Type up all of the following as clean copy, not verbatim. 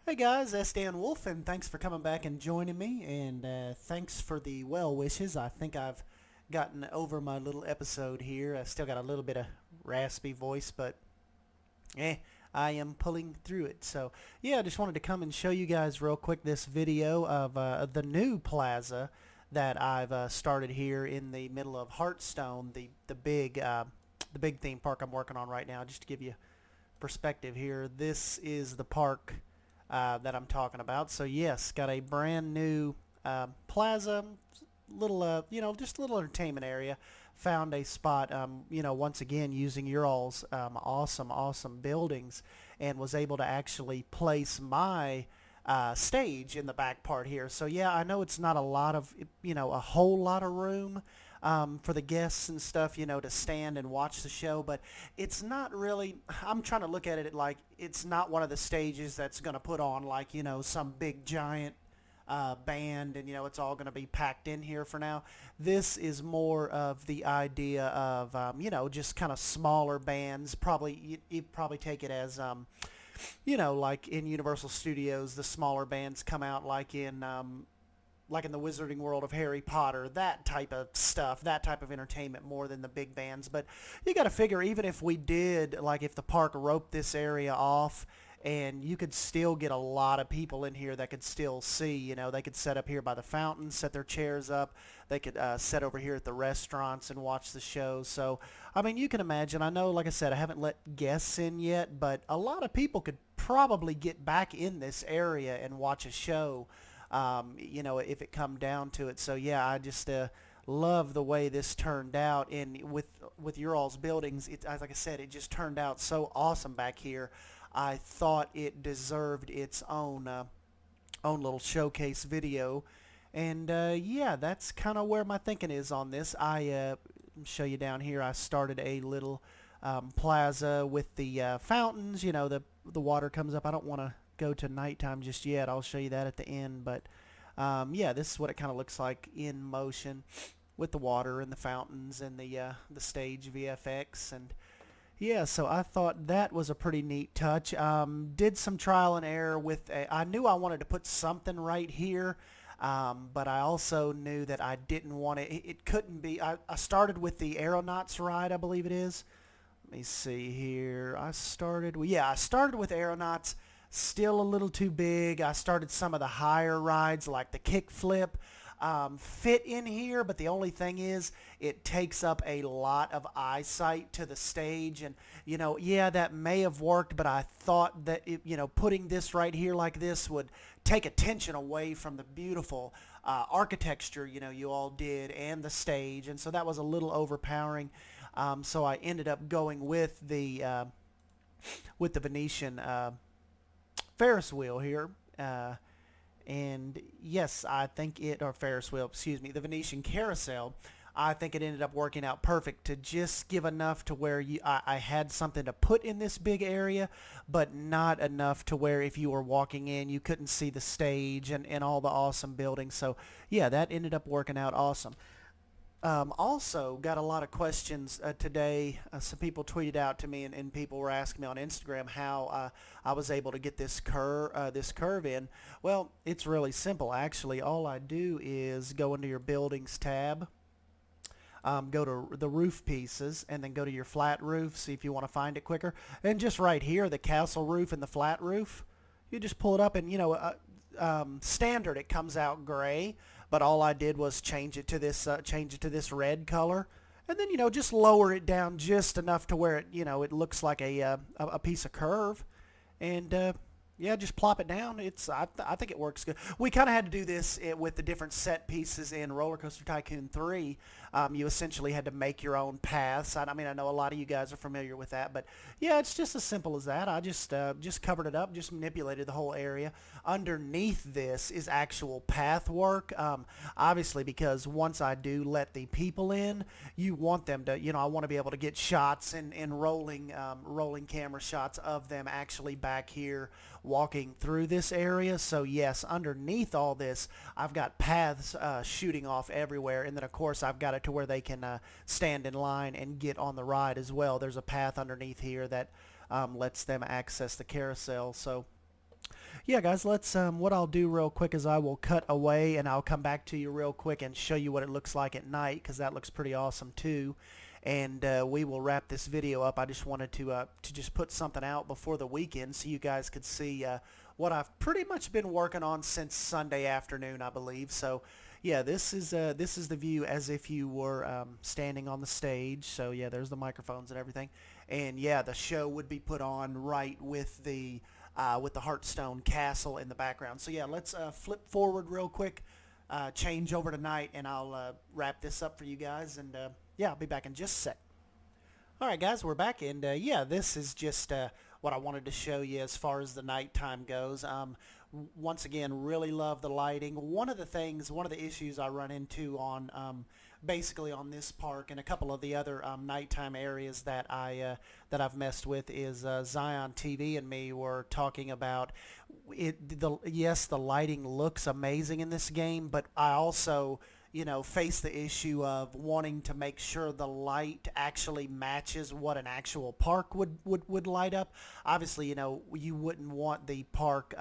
Hey guys, Sdanwolf, and thanks for coming back and joining me, and thanks for the well wishes. I think I've gotten over my little episode here. I still got a little bit of raspy voice, but eh, I am pulling through it. So yeah, I just wanted to come and show you guys real quick this video of the new plaza that I've started here in the middle of Hearthstone, the big theme park I'm working on right now. Just to give you perspective here, this is the park that I'm talking about. So yes, got a brand new plaza, little just a little entertainment area. Found a spot, once again using your all's awesome buildings, and was able to actually place my stage in the back part here. So yeah, I know it's not a lot of, a whole lot of room for the guests and stuff, to stand and watch the show, but it's not really, I'm trying to look at it like it's not one of the stages that's going to put on like, some big giant band and, it's all going to be packed in here for now. This is more of the idea of, just kind of smaller bands. Probably, you'd probably take it as, like in Universal Studios, the smaller bands come out like in the Wizarding World of Harry Potter, that type of stuff, that type of entertainment more than the big bands. But you got to figure, even if we did, like if the park roped this area off, and you could still get a lot of people in here that could still see, they could set up here by the fountain, set their chairs up, they could set over here at the restaurants and watch the shows. So, I mean, you can imagine, I know, like I said, I haven't let guests in yet, but a lot of people could probably get back in this area and watch a show, if it come down to it. So yeah, I just love the way this turned out, and with your all's buildings, like I said, it just turned out so awesome back here. I thought it deserved its own little showcase video, and yeah, that's kind of where my thinking is on this. I show you down here. I started a little plaza with the fountains. The water comes up. I don't want to go to nighttime just yet. I'll show you that at the end, but yeah, this is what it kind of looks like in motion with the water and the fountains and the stage VFX. And yeah, so I thought that was a pretty neat touch. Did some trial and error with I knew I wanted to put something right here, but I also knew that I didn't want it couldn't be. I started with the Aeronauts ride, I believe it is. Let me see here. I started with Aeronauts. Still a little too big. I started some of the higher rides like the kickflip. Fit in here, but the only thing is it takes up a lot of eyesight to the stage, and yeah, that may have worked, but I thought that putting this right here like this would take attention away from the beautiful architecture you all did, and the stage, and so that was a little overpowering. So I ended up going with the Venetian Ferris wheel here. And yes, I think or Ferris wheel, excuse me, the Venetian Carousel. I think it ended up working out perfect to just give enough to where I had something to put in this big area, but not enough to where if you were walking in, you couldn't see the stage and all the awesome buildings. So yeah, that ended up working out awesome. Also, got a lot of questions today. Some people tweeted out to me, and people were asking me on Instagram how I was able to get this curve in. Well, it's really simple, actually. All I do is go into your Buildings tab, go to the roof pieces, and then go to your flat roof, see if you want to find it quicker. And just right here, the castle roof and the flat roof, you just pull it up, and standard it comes out gray, but all I did was change it to this red color, and then just lower it down just enough to where it looks like a piece of curve, and yeah, just plop it down. I think it works good. We kind of had to do this with the different set pieces in Roller Coaster Tycoon 3. You essentially had to make your own paths. I mean, I know a lot of you guys are familiar with that, but yeah, it's just as simple as that. I just covered it up, just manipulated the whole area. Underneath this is actual path work. Obviously, because once I do let the people in, you want them to, I want to be able to get shots and rolling camera shots of them actually back here walking through this area. So yes, underneath all this, I've got paths shooting off everywhere, and then of course I've got it to where they can stand in line and get on the ride as well. There's a path underneath here that lets them access the carousel. So yeah, guys, let's, what I'll do real quick is I will cut away and I'll come back to you real quick and show you what it looks like at night, because that looks pretty awesome too. And we will wrap this video up. I just wanted to just put something out before the weekend so you guys could see what I've pretty much been working on since Sunday afternoon, I believe. So yeah, this is the view as if you were standing on the stage. So yeah, there's the microphones and everything. And yeah, the show would be put on right with the Hearthstone Castle in the background. So yeah, let's flip forward real quick, change over to night, and I'll wrap this up for you guys. And yeah, I'll be back in just a sec. Alright guys, we're back, and yeah, this is just what I wanted to show you as far as the nighttime goes. Once again, really love the lighting. One of the issues I run into on basically on this park and a couple of the other nighttime areas that I've messed with is Zion TV and me were talking about it. Yes, the lighting looks amazing in this game, but I also face the issue of wanting to make sure the light actually matches what an actual park would light up. Obviously, you wouldn't want the park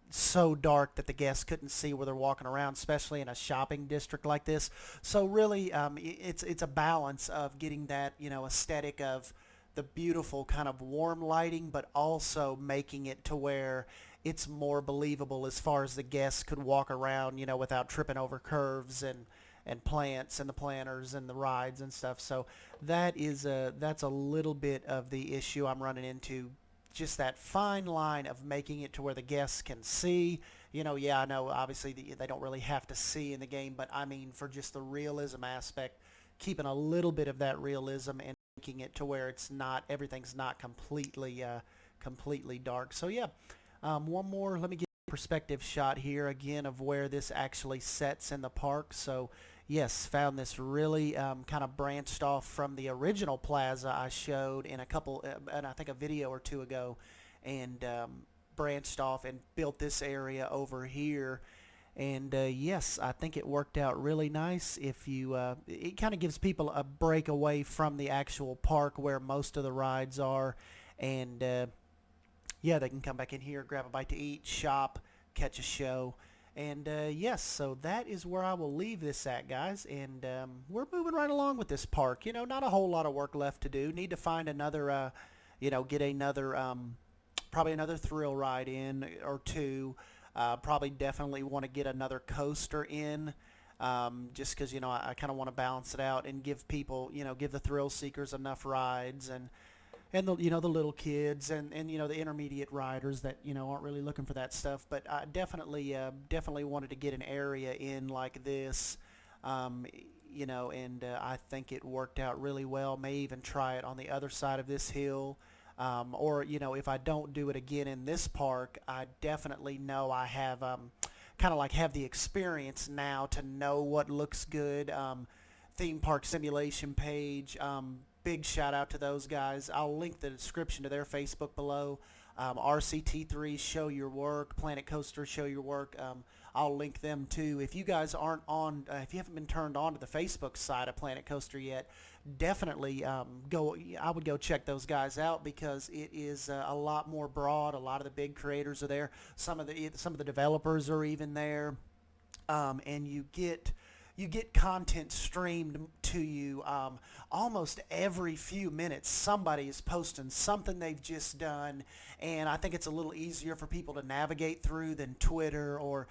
so dark that the guests couldn't see where they're walking around, especially in a shopping district like this. So really, it's a balance of getting that aesthetic of the beautiful kind of warm lighting, but also making it to where it's more believable as far as the guests could walk around, without tripping over curves and plants and the planters and the rides and stuff. So that's a little bit of the issue I'm running into. Just that fine line of making it to where the guests can see. Yeah, I know obviously they don't really have to see in the game, but I mean for just the realism aspect, keeping a little bit of that realism and making it to where everything's not completely dark. So yeah, one more, let me get a perspective shot here again of where this actually sets in the park. So yes, found this really kind of branched off from the original Plaza I showed in I think a video or two ago, and branched off and built this area over here. And yes, I think it worked out really nice. It kind of gives people a break away from the actual park where most of the rides are, and yeah, they can come back in here, grab a bite to eat, shop, catch a show. And yes, so that is where I will leave this at, guys. And we're moving right along with this park. Not a whole lot of work left to do. Need to find another, get another, probably another thrill ride in or two. Probably definitely want to get another coaster in, just because, I kind of want to balance it out and give people, give the thrill seekers enough rides, and the the little kids and the intermediate riders that aren't really looking for that stuff. But I definitely wanted to get an area in like this, and I think it worked out really well. May even try it on the other side of this hill, or if I don't do it again in this park, I definitely know I have kind of like have the experience now to know what looks good. Theme Park Simulation page. Big shout out to those guys. I'll link the description to their Facebook below. RCT3 Show Your Work, Planet Coaster Show Your Work. I'll link them too. If you guys aren't on, if you haven't been turned on to the Facebook side of Planet Coaster yet, definitely I would go check those guys out, because it is a lot more broad. A lot of the big creators are there. Some of the developers are even there, and you get content streamed to you almost every few minutes. Somebody is posting something they've just done, and I think it's a little easier for people to navigate through than Twitter or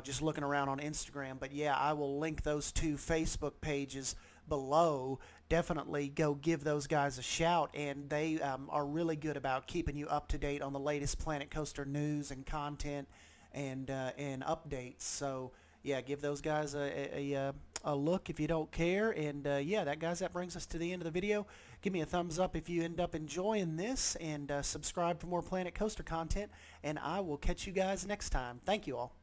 just looking around on Instagram. But yeah, I will link those two Facebook pages below. Definitely go give those guys a shout, and they are really good about keeping you up to date on the latest Planet Coaster news and content and updates. So yeah, give those guys a look if you don't care. And yeah, that brings us to the end of the video. Give me a thumbs up if you end up enjoying this, and subscribe for more Planet Coaster content, and I will catch you guys next time. Thank you all.